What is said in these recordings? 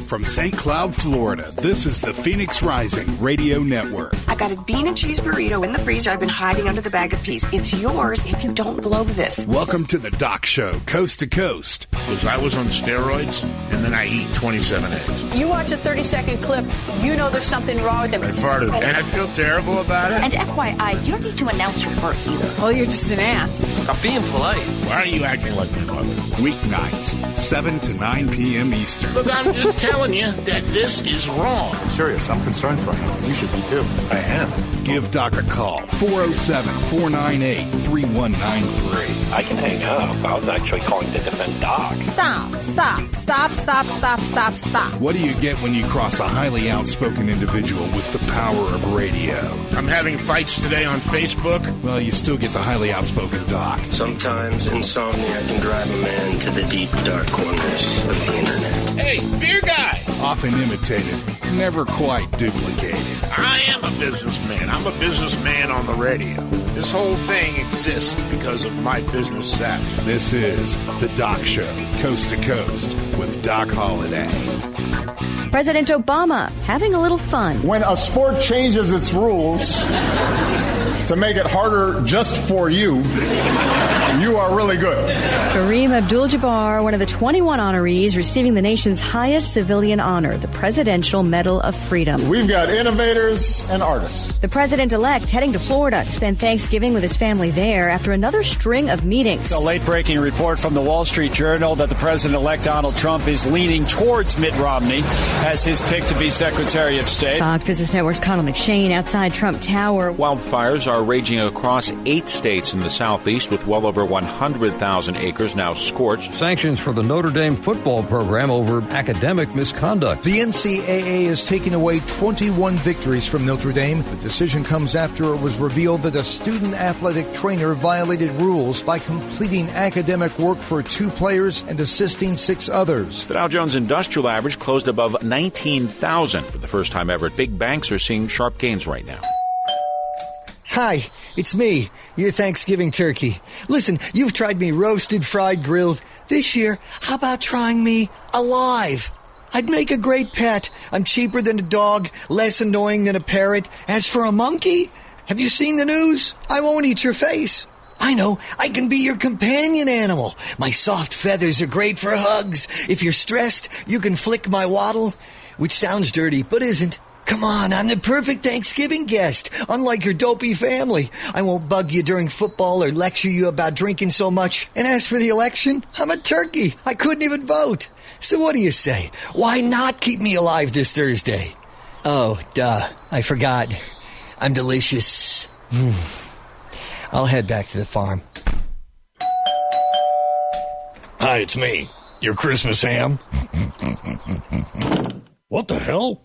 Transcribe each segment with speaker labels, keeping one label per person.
Speaker 1: From St. Cloud, Florida, this is the Phoenix Rising Radio Network.
Speaker 2: I got a bean and cheese burrito in the freezer I've been hiding under the bag of peas. It's yours if you don't blow this.
Speaker 1: Welcome to the Doc Show, Coast to Coast.
Speaker 3: Because I was on steroids, and then I eat 27 eggs.
Speaker 4: You watch a 30-second clip, you know there's something wrong with it.
Speaker 3: I farted, and I feel terrible about it.
Speaker 5: And FYI, you don't need to announce your farts either.
Speaker 6: Oh, you're just an ass.
Speaker 3: I'm being polite. Why are you acting like my mother?
Speaker 1: Weeknights, 7 to 9 p.m. Eastern.
Speaker 3: Look, I'm just telling you that this is wrong.
Speaker 7: I'm serious. I'm concerned for him. You should be too.
Speaker 3: I am.
Speaker 1: Give Doc a call, 407-498-3193.
Speaker 8: I can hang up. I was actually calling to defend Doc.
Speaker 6: Stop.
Speaker 1: What do you get when you cross a highly outspoken individual with the power of radio?
Speaker 3: I'm having fights today on Facebook.
Speaker 1: Well, you still get the highly outspoken Doc.
Speaker 8: Sometimes insomnia can drive a man to the deep, dark corners of the internet.
Speaker 3: Hey, beer guy!
Speaker 1: Often imitated, never quite duplicated.
Speaker 3: I am a businessman. I'm a businessman on the radio. This whole thing exists because of my business savvy.
Speaker 1: This is The Doc Show, Coast to Coast, with Doc Holliday.
Speaker 9: President Obama having a little fun.
Speaker 7: When a sport changes its rules to make it harder just for you, you are really good.
Speaker 9: Kareem Abdul-Jabbar, one of the 21 honorees receiving the nation's highest civilian honor, the Presidential Medal of Freedom.
Speaker 7: We've got innovators and artists.
Speaker 9: The president-elect heading to Florida to spend Thanksgiving with his family there after another string of meetings.
Speaker 10: A late-breaking report from the Wall Street Journal that the president-elect Donald Trump is leaning towards Mitt Romney as his pick to be Secretary of State.
Speaker 9: Fox Business Network's Connell McShane outside Trump Tower.
Speaker 11: Wildfires are raging across 8 states in the southeast with well over 100,000 acres now scorched.
Speaker 12: Sanctions for the Notre Dame football program over academic misconduct.
Speaker 13: The NCAA is taking away 21 victories from Notre Dame. The decision comes after it was revealed that a student athletic trainer violated rules by completing academic work for 2 players and assisting 6 others.
Speaker 11: The Dow Jones Industrial Average closed above 19,000 for the first time ever. Big banks are seeing sharp gains right now.
Speaker 14: Hi, it's me, your Thanksgiving turkey. Listen, you've tried me roasted, fried, grilled. This year, how about trying me alive? I'd make a great pet. I'm cheaper than a dog, less annoying than a parrot. As for a monkey, have you seen the news? I won't eat your face. I know, I can be your companion animal. My soft feathers are great for hugs. If you're stressed, you can flick my waddle, which sounds dirty, but isn't. Come on, I'm the perfect Thanksgiving guest, unlike your dopey family. I won't bug you during football or lecture you about drinking so much. And as for the election, I'm a turkey. I couldn't even vote. So what do you say? Why not keep me alive this Thursday? Oh, duh, I forgot. I'm delicious. I'll head back to the farm.
Speaker 15: Hi, it's me, your Christmas ham. What the hell?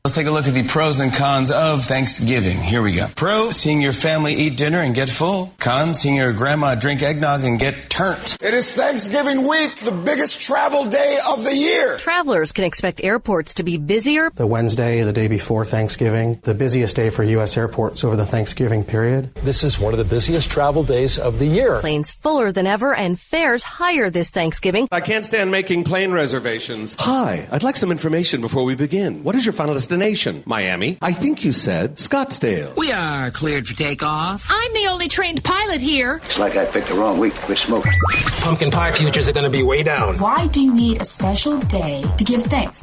Speaker 16: Let's take a look at the pros and cons of Thanksgiving. Here we go. Pro, seeing your family eat dinner and get full. Con, seeing your grandma drink eggnog and get turnt.
Speaker 17: It is Thanksgiving week, the biggest travel day of the year.
Speaker 18: Travelers can expect airports to be busier.
Speaker 19: The Wednesday, the day before Thanksgiving, the busiest day for U.S. airports over the Thanksgiving period.
Speaker 20: This is one of the busiest travel days of the year.
Speaker 18: Planes fuller than ever and fares higher this Thanksgiving.
Speaker 5: I can't stand making plane reservations.
Speaker 3: Hi, I'd like some information before we begin. What is your final destination? Miami. I think you said Scottsdale.
Speaker 13: We are cleared for takeoff.
Speaker 7: I'm the only trained pilot here.
Speaker 19: It's like I picked the wrong week to quit smoking.
Speaker 20: Pumpkin pie futures are going to be way down.
Speaker 7: Why do you need a special day to give thanks?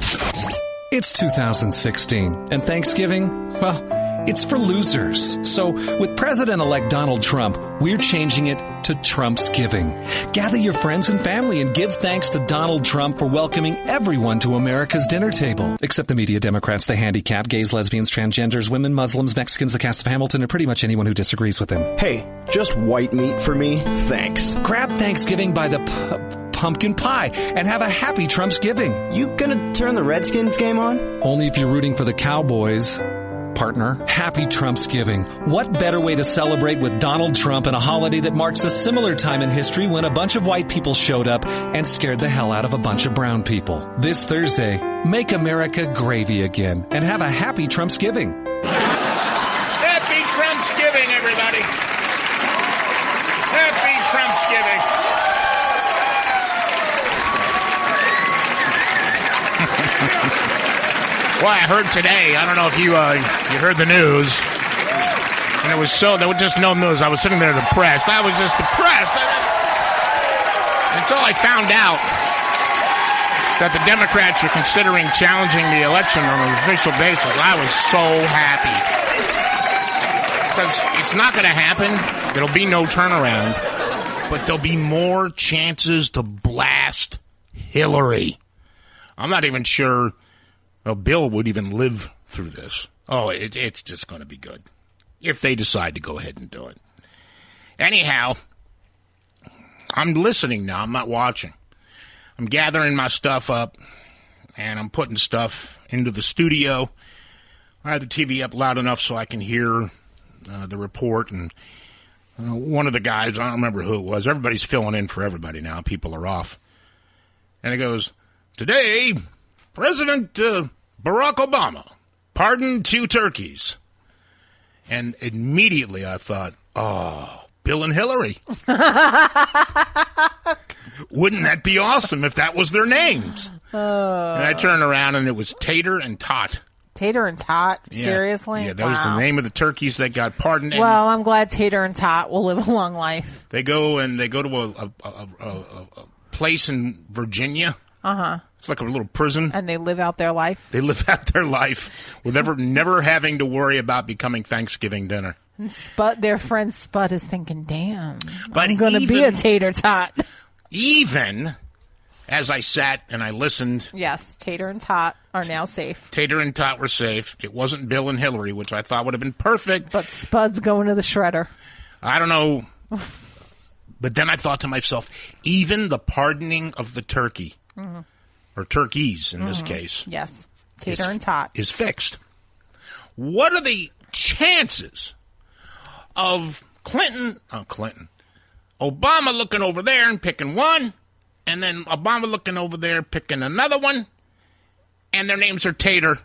Speaker 4: It's 2016, and Thanksgiving, well, it's for losers. So, with President-elect Donald Trump, we're changing it to Trumpsgiving. Gather your friends and family and give thanks to Donald Trump for welcoming everyone to America's dinner table. Except the media, Democrats, the handicapped, gays, lesbians, transgenders, women, Muslims, Mexicans, the cast of Hamilton, and pretty much anyone who disagrees with him.
Speaker 2: Hey, just white meat for me, thanks.
Speaker 4: Grab Thanksgiving by the pumpkin pie and have a happy Trumpsgiving.
Speaker 2: You gonna turn the Redskins game on?
Speaker 4: Only if you're rooting for the Cowboys. Partner, happy Trumpsgiving. What better way to celebrate with Donald Trump and a holiday that marks a similar time in history when a bunch of white people showed up and scared the hell out of a bunch of brown people. This Thursday, make America gravy again and have a happy Trumpsgiving.
Speaker 3: Happy Trumpsgiving, everybody. Happy Trumpsgiving. Well, I heard today, I don't know if you heard the news, and there was just no news. I was sitting there depressed. I was just depressed. Until I found out that the Democrats are considering challenging the election on an official basis. I was so happy. Because it's not going to happen. There'll be no turnaround. But there'll be more chances to blast Hillary. I'm not even sure Bill would even live through this. Oh, it's just going to be good. If they decide to go ahead and do it. Anyhow, I'm listening now. I'm not watching. I'm gathering my stuff up, and I'm putting stuff into the studio. I have the TV up loud enough so I can hear the report. And one of the guys, I don't remember who it was. Everybody's filling in for everybody now. People are off. And it goes, today, President Barack Obama pardoned 2 turkeys. And immediately I thought, oh, Bill and Hillary. Wouldn't that be awesome if that was their names? And I turned around and it was Tater and Tot.
Speaker 6: Tater and Tot?
Speaker 3: Yeah.
Speaker 6: Seriously?
Speaker 3: Yeah, that was the name of the turkeys that got pardoned.
Speaker 6: Well, I'm glad Tater and Tot will live a long life.
Speaker 3: They go to a place in Virginia.
Speaker 6: Uh-huh.
Speaker 3: It's like a little prison.
Speaker 6: And they live out their life?
Speaker 3: They live out their life with never having to worry about becoming Thanksgiving dinner.
Speaker 6: And their friend Spud is thinking, damn,
Speaker 3: but
Speaker 6: I'm going to be a Tater Tot.
Speaker 3: Even as I sat and I listened.
Speaker 6: Yes, Tater and Tot are now safe.
Speaker 3: Tater and Tot were safe. It wasn't Bill and Hillary, which I thought would have been perfect.
Speaker 6: But Spud's going to the shredder.
Speaker 3: I don't know. But then I thought to myself, even the pardoning of the turkey, or turkeys in this case.
Speaker 6: Yes, Tater and Tot.
Speaker 3: Is fixed. What are the chances of Obama looking over there and picking one, and then Obama looking over there picking another one, and their names are Tater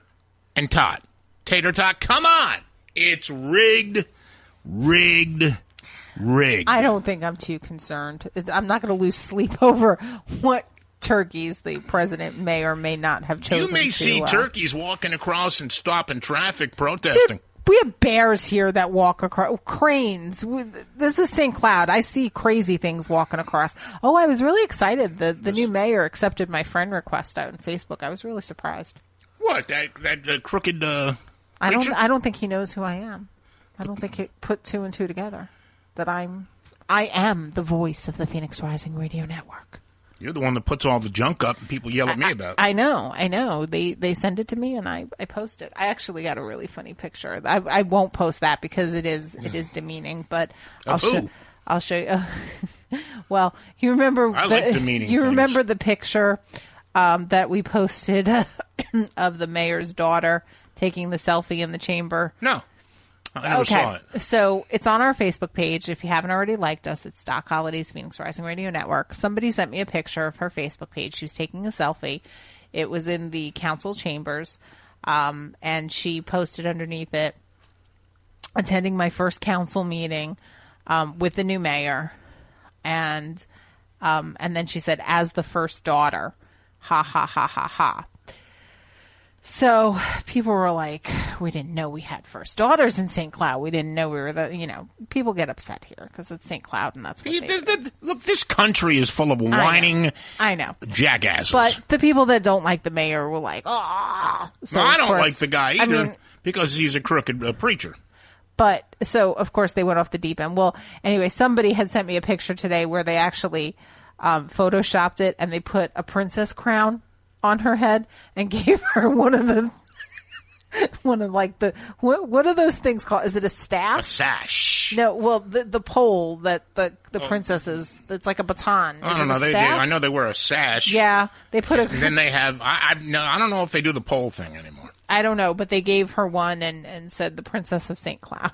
Speaker 3: and Tot. Tater Tot, come on. It's rigged.
Speaker 6: I don't think I'm too concerned. I'm not going to lose sleep over what turkeys the president may or may not have chosen.
Speaker 3: You may see turkeys walking across and stopping traffic protesting.
Speaker 6: Dude, we have bears here that walk across. Cranes. This is St. Cloud. I see crazy things walking across. Oh, I was really excited. The new mayor accepted my friend request out on Facebook. I was really surprised.
Speaker 3: What? That crooked preacher?
Speaker 6: I don't think he knows who I am. I don't think he put 2 and 2 together. That I am the voice of the Phoenix Rising Radio Network.
Speaker 3: You're the one that puts all the junk up and people yell at me about it.
Speaker 6: I know. They send it to me and I post it. I actually got a really funny picture. I won't post that because it is demeaning, but I'll show you. Well, you remember
Speaker 3: like demeaning
Speaker 6: you
Speaker 3: things.
Speaker 6: Remember the picture that we posted of the mayor's daughter taking the selfie in the chamber?
Speaker 3: No. I never saw it.
Speaker 6: So it's on our Facebook page. If you haven't already liked us, it's Doc Holliday's Phoenix Rising Radio Network. Somebody sent me a picture of her Facebook page. She was taking a selfie. It was in the council chambers. And she posted underneath it, attending my first council meeting with the new mayor. And then she said, as the first daughter, ha, ha, ha, ha, ha. So people were like, we didn't know we had first daughters in St. Cloud. We didn't know we were people get upset here because it's St. Cloud and that's what
Speaker 3: Look, this country is full of whining
Speaker 6: I know.
Speaker 3: jackasses.
Speaker 6: But the people that don't like the mayor were like, ah. So
Speaker 3: I don't like the guy either because he's a crooked preacher.
Speaker 6: But so, of course, they went off the deep end. Well, anyway, somebody had sent me a picture today where they actually photoshopped it and they put a princess crown on her head and gave her what are those things called? Is it a staff?
Speaker 3: A sash.
Speaker 6: No, well, the pole that the princesses, it's like a baton.
Speaker 3: I don't know. I know they wear a sash.
Speaker 6: Yeah, they put
Speaker 3: and then they have. I don't know if they do the pole thing anymore.
Speaker 6: I don't know, but they gave her one and said the Princess of St. Cloud.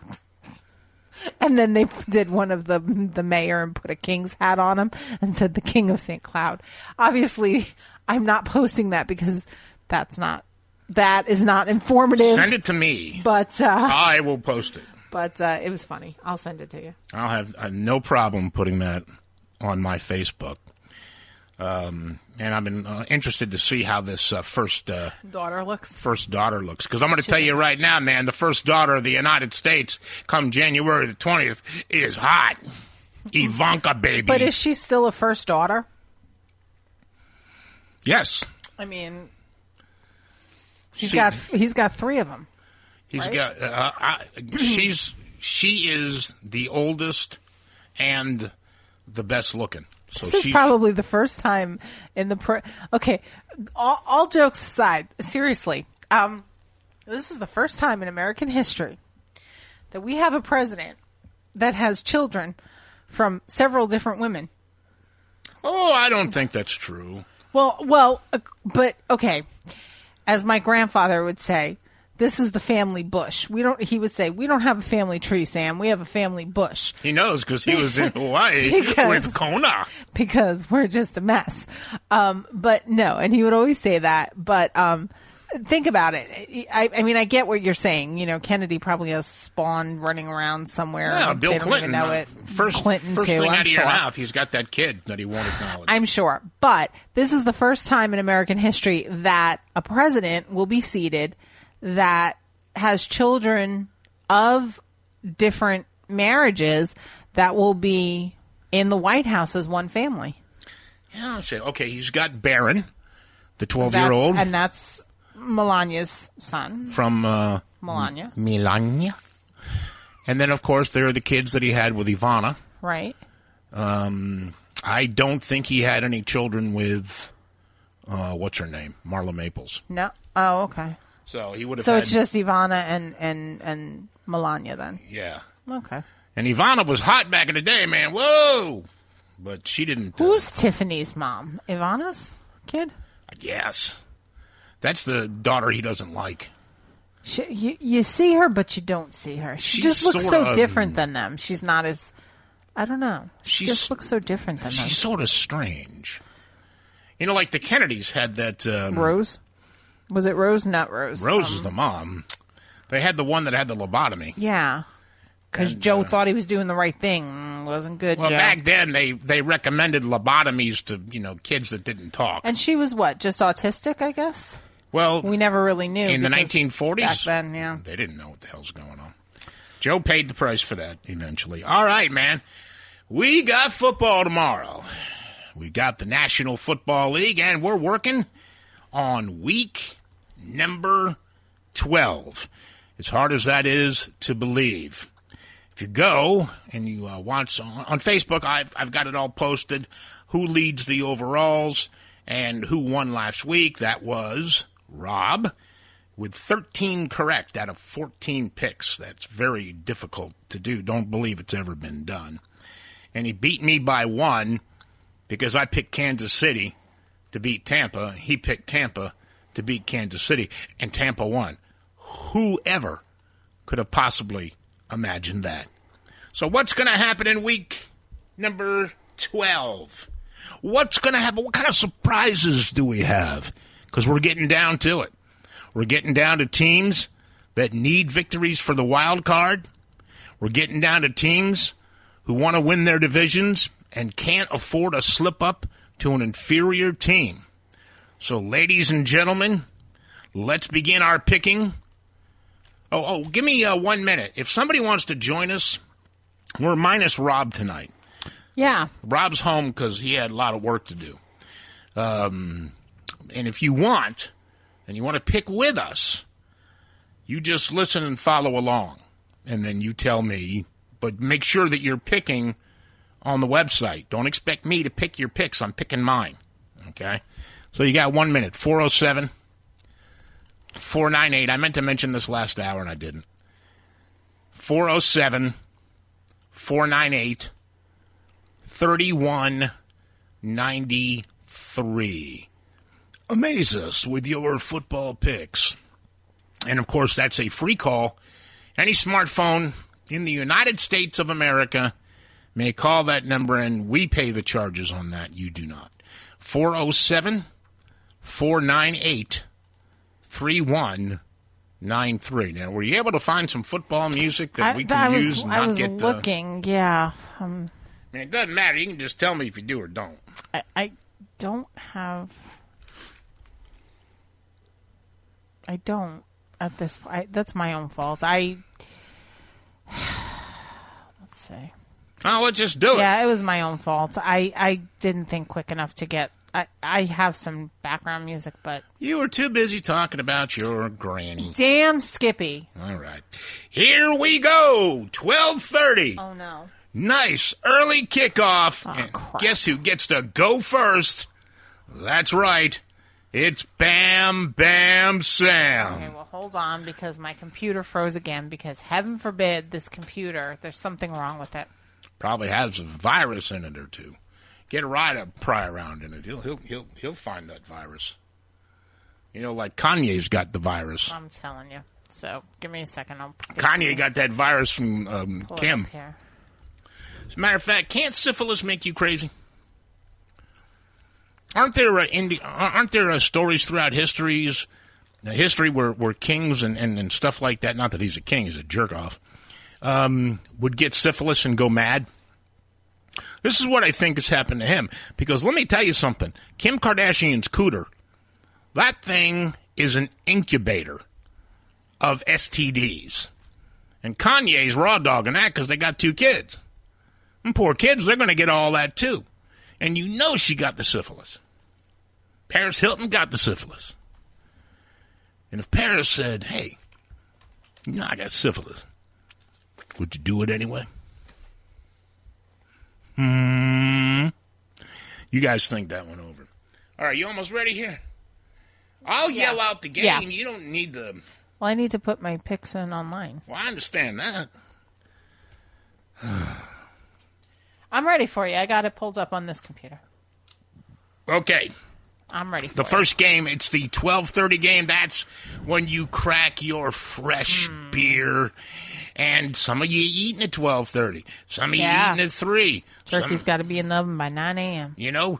Speaker 6: And then they did one of the mayor and put a king's hat on him and said the King of St. Cloud. Obviously, I'm not posting that because that is not informative.
Speaker 3: Send it to me.
Speaker 6: But
Speaker 3: I will post it.
Speaker 6: But it was funny. I'll send it to you.
Speaker 3: I have no problem putting that on my Facebook. And I've been interested to see how this first
Speaker 6: daughter looks.
Speaker 3: Because I'm going to tell you right now, man, the first daughter of the United States come January the 20th is hot. Ivanka, baby.
Speaker 6: But is she still a first daughter?
Speaker 3: Yes.
Speaker 6: I mean, he's got 3 of them.
Speaker 3: He's
Speaker 6: right?
Speaker 3: got. She is the oldest and the best looking. So
Speaker 6: this is probably the first time in the okay. All jokes aside, seriously, this is the first time in American history that we have a president that has children from several different women.
Speaker 3: Oh, I don't think that's true.
Speaker 6: Well, but okay. As my grandfather would say, this is the family bush. He would say, we don't have a family tree, Sam. We have a family bush.
Speaker 3: He knows because he was in Hawaii with Kona.
Speaker 6: Because we're just a mess. But no, and he would always say that. But think about it. I mean, I get what you're saying. You know, Kennedy probably has Spawn running around somewhere.
Speaker 3: Yeah, Bill
Speaker 6: they don't
Speaker 3: Clinton.
Speaker 6: Even know it.
Speaker 3: First
Speaker 6: Clinton
Speaker 3: too,
Speaker 6: thing
Speaker 3: out of your mouth, he's got that kid that he won't acknowledge.
Speaker 6: I'm sure. But this is the first time in American history that a president will be seated that has children of different marriages that will be in the White House as one family.
Speaker 3: Yeah, I'll say, okay, he's got Barron, the 12-year-old.
Speaker 6: And that's Melania's son.
Speaker 3: From
Speaker 6: Melania.
Speaker 3: Melania. And then, of course, there are the kids that he had with Ivana.
Speaker 6: Right.
Speaker 3: I don't think he had any children with, what's her name? Marla Maples.
Speaker 6: No. Oh, okay.
Speaker 3: So he would have.
Speaker 6: So it's just Ivana and Melania then.
Speaker 3: Yeah.
Speaker 6: Okay.
Speaker 3: And Ivana was hot back in the day, man. Whoa! But she didn't.
Speaker 6: Who's Tiffany's mom? Ivana's kid?
Speaker 3: I guess. That's the daughter he doesn't like.
Speaker 6: You see her, but you don't see her. She just looks so different than them. She's not as. I don't know. She just looks so different than them.
Speaker 3: She's sort of strange. You know, like the Kennedys had that.
Speaker 6: Rose? Was it Rose? Not Rose.
Speaker 3: Rose is the mom. They had the one that had the lobotomy.
Speaker 6: Yeah. Because Joe thought he was doing the right thing. Wasn't good,
Speaker 3: well,
Speaker 6: Joe.
Speaker 3: back then, they recommended lobotomies to, kids that didn't talk.
Speaker 6: And she was what? Just autistic, I guess?
Speaker 3: Well,
Speaker 6: we never really knew.
Speaker 3: In the 1940s?
Speaker 6: Back then, yeah.
Speaker 3: They didn't know what the hell's going on. Joe paid the price for that eventually. All right, man. We got football tomorrow. We got the National Football League, and we're working on week number 12. As hard as that is to believe. If you go and you watch on Facebook, I've got it all posted. Who leads the overalls and who won last week? That was Rob with 13 correct out of 14 picks. That's very difficult to do. Don't believe it's ever been done. And he beat me by 1 because I picked Kansas City to beat Tampa. He picked Tampa to beat Kansas City, and Tampa won. Whoever could have possibly imagined that? So what's going to happen in week number 12? What's going to happen? What kind of surprises do we have? Because we're getting down to it. We're getting down to teams that need victories for the wild card. We're getting down to teams who want to win their divisions and can't afford a slip-up to an inferior team. So, ladies and gentlemen, let's begin our picking. Oh, give me 1 minute. If somebody wants to join us, we're minus Rob tonight.
Speaker 6: Yeah.
Speaker 3: Rob's home because he had a lot of work to do. And if you want, and you want to pick with us, you just listen and follow along. And then you tell me, but make sure that you're picking on the website. Don't expect me to pick your picks. I'm picking mine. Okay? So you got 1 minute. 407-498. I meant to mention this last hour and I didn't. 407-498-3193. Amaze us with your football picks. And, of course, that's a free call. Any smartphone in the United States of America may call that number, and we pay the charges on that. You do not. 407-498-3193. Now, were you able to find some football music that we can use and not
Speaker 6: looking, yeah.
Speaker 3: I mean, it doesn't matter. You can just tell me if you do or don't.
Speaker 6: I don't have... I don't at this point. That's my own fault. Let's see.
Speaker 3: Oh, let's just do it.
Speaker 6: Yeah, it was my own fault. I didn't think quick enough to get... I have some background music, but...
Speaker 3: You were too busy talking about your granny.
Speaker 6: Damn Skippy.
Speaker 3: All right. Here we go. 12:30.
Speaker 6: Oh, no.
Speaker 3: Nice early kickoff.
Speaker 6: Oh,
Speaker 3: and
Speaker 6: crap.
Speaker 3: guess who gets to go first? That's right. It's Bam Bam Sam.
Speaker 6: Okay, well, hold on, because my computer froze again, because heaven forbid this computer, there's something wrong with it.
Speaker 3: Probably has a virus in it or two. Get a ride to pry around in it. He'll find that virus. You know, like Kanye's got the virus.
Speaker 6: I'm telling you. So, give me a second.
Speaker 3: Kanye got that virus from Kim.
Speaker 6: Here.
Speaker 3: As a matter of fact, can't syphilis make you crazy? Aren't there stories throughout history where kings and stuff like that, not that he's a king, he's a jerk-off, would get syphilis and go mad? This is what I think has happened to him. Because let me tell you something. Kim Kardashian's cooter, that thing is an incubator of STDs. And Kanye's raw dogging that because they got 2 kids. And poor kids, they're going to get all that too. And you know she got the syphilis. Paris Hilton got the syphilis. And if Paris said, hey, you know I got syphilis, would you do it anyway? You guys think that one over. All right, you almost ready here? I'll yell out the game.
Speaker 6: Yeah.
Speaker 3: You don't need the...
Speaker 6: Well, I need to put my picks in online.
Speaker 3: Well, I understand that.
Speaker 6: I'm ready for you. I got it pulled up on this computer.
Speaker 3: Okay.
Speaker 6: I'm ready for
Speaker 3: The first game, it's the 12:30 game. That's when you crack your fresh beer. And some of you eating at 12:30. Some of you eating at 3.
Speaker 6: Turkey's got to be in the oven by 9 a.m.
Speaker 3: You know,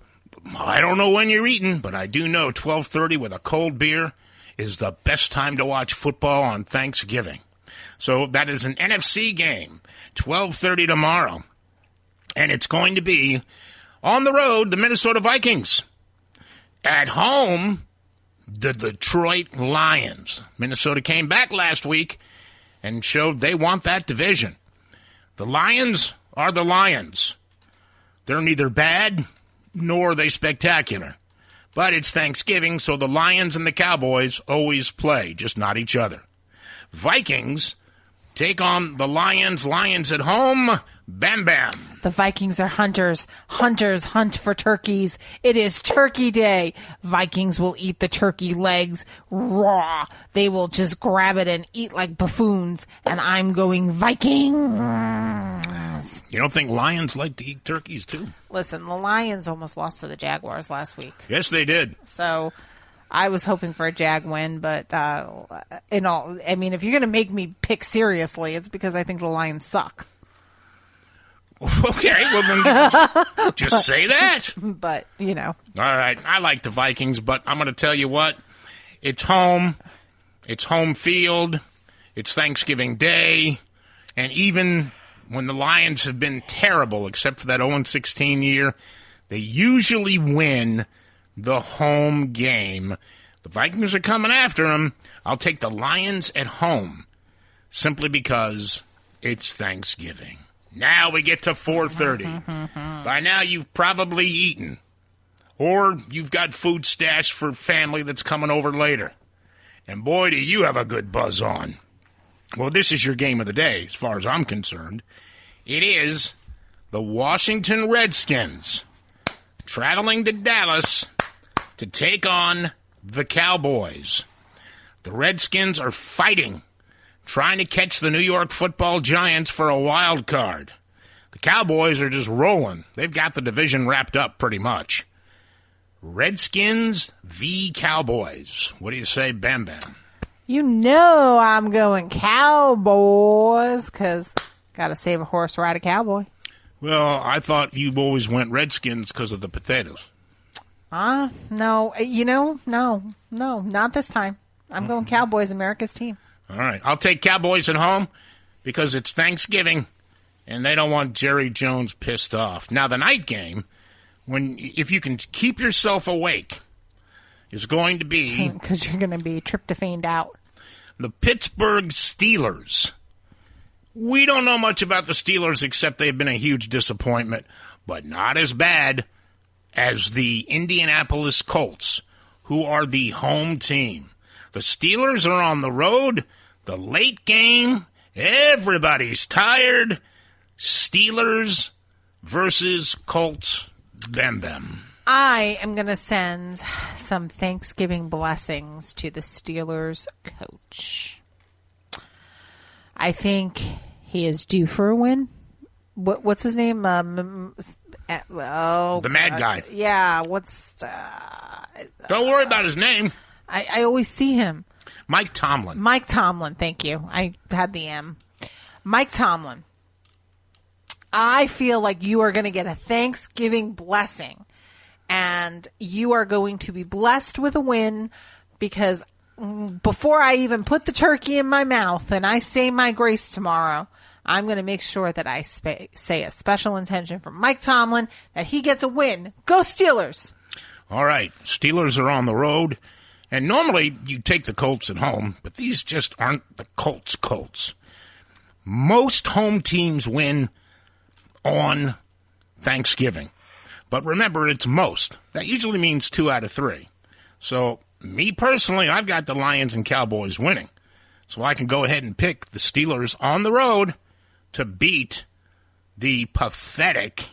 Speaker 3: I don't know when you're eating, but I do know 12:30 with a cold beer is the best time to watch football on Thanksgiving. So that is an NFC game, 12:30 tomorrow. And it's going to be on the road, the Minnesota Vikings. At home, the Detroit Lions. Minnesota came back last week and showed they want that division. The Lions are the Lions. They're neither bad nor are they spectacular. But it's Thanksgiving, so the Lions and the Cowboys always play, just not each other. Vikings take on the Lions. Lions at home. Bam, bam.
Speaker 6: The Vikings are hunters. Hunters hunt for turkeys. It is Turkey Day. Vikings will eat the turkey legs raw. They will just grab it and eat like buffoons. And I'm going Vikings.
Speaker 3: You don't think Lions like to eat turkeys, too?
Speaker 6: Listen, the Lions almost lost to the Jaguars last week.
Speaker 3: Yes, they did.
Speaker 6: So I was hoping for a Jag win, but if you're going to make me pick seriously, it's because I think the Lions suck.
Speaker 3: Okay, well then just say that.
Speaker 6: But, you know.
Speaker 3: All right, I like the Vikings, but I'm going to tell you what. It's home. It's home field. It's Thanksgiving Day. And even when the Lions have been terrible, except for that 0-16 year, they usually win the home game. The Vikings are coming after them. I'll take the Lions at home simply because it's Thanksgiving. Now we get to 4:30. By now you've probably eaten. Or you've got food stashed for family that's coming over later. And boy, do you have a good buzz on. Well, this is your game of the day, as far as I'm concerned. It is the Washington Redskins traveling to Dallas to take on the Cowboys. The Redskins are fighting, trying to catch the New York Football Giants for a wild card. The Cowboys are just rolling. They've got the division wrapped up pretty much. Redskins v. Cowboys. What do you say, Bam Bam?
Speaker 6: You know I'm going Cowboys because got to save a horse, ride a cowboy.
Speaker 3: Well, I thought you always went Redskins because of the potatoes.
Speaker 6: No. No, not this time. I'm going Cowboys, America's team.
Speaker 3: All right. I'll take Cowboys at home because it's Thanksgiving and they don't want Jerry Jones pissed off. Now, the night game, if you can keep yourself awake, is going to be...
Speaker 6: Because you're going to be tryptophaned out.
Speaker 3: The Pittsburgh Steelers. We don't know much about the Steelers except they've been a huge disappointment, but not as bad as the Indianapolis Colts, who are the home team. The Steelers are on the road. The late game, everybody's tired. Steelers versus Colts. Bam, bam.
Speaker 6: I am going to send some Thanksgiving blessings to the Steelers coach. I think he is due for a win. What's his name?
Speaker 3: The mad guy.
Speaker 6: Yeah.
Speaker 3: Don't worry about his name.
Speaker 6: I always see him.
Speaker 3: Mike Tomlin.
Speaker 6: Mike Tomlin. Thank you. I had the M. Mike Tomlin. I feel like you are going to get a Thanksgiving blessing, and you are going to be blessed with a win, because before I even put the turkey in my mouth and I say my grace tomorrow, I'm going to make sure that I say a special intention for Mike Tomlin that he gets a win. Go Steelers!
Speaker 3: All right. Steelers are on the road, and normally you take the Colts at home, but these just aren't the Colts. Most home teams win on Thanksgiving. But remember, it's most. That usually means 2 out of 3. So, me personally, I've got the Lions and Cowboys winning. So I can go ahead and pick the Steelers on the road to beat the pathetic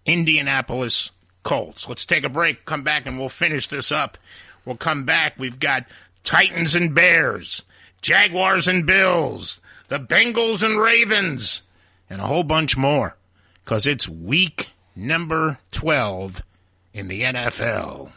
Speaker 3: Indianapolis Colts. Let's take a break, come back, and we'll finish this up. We'll come back. We've got Titans and Bears, Jaguars and Bills, the Bengals and Ravens, and a whole bunch more, because it's week number 12 in the NFL.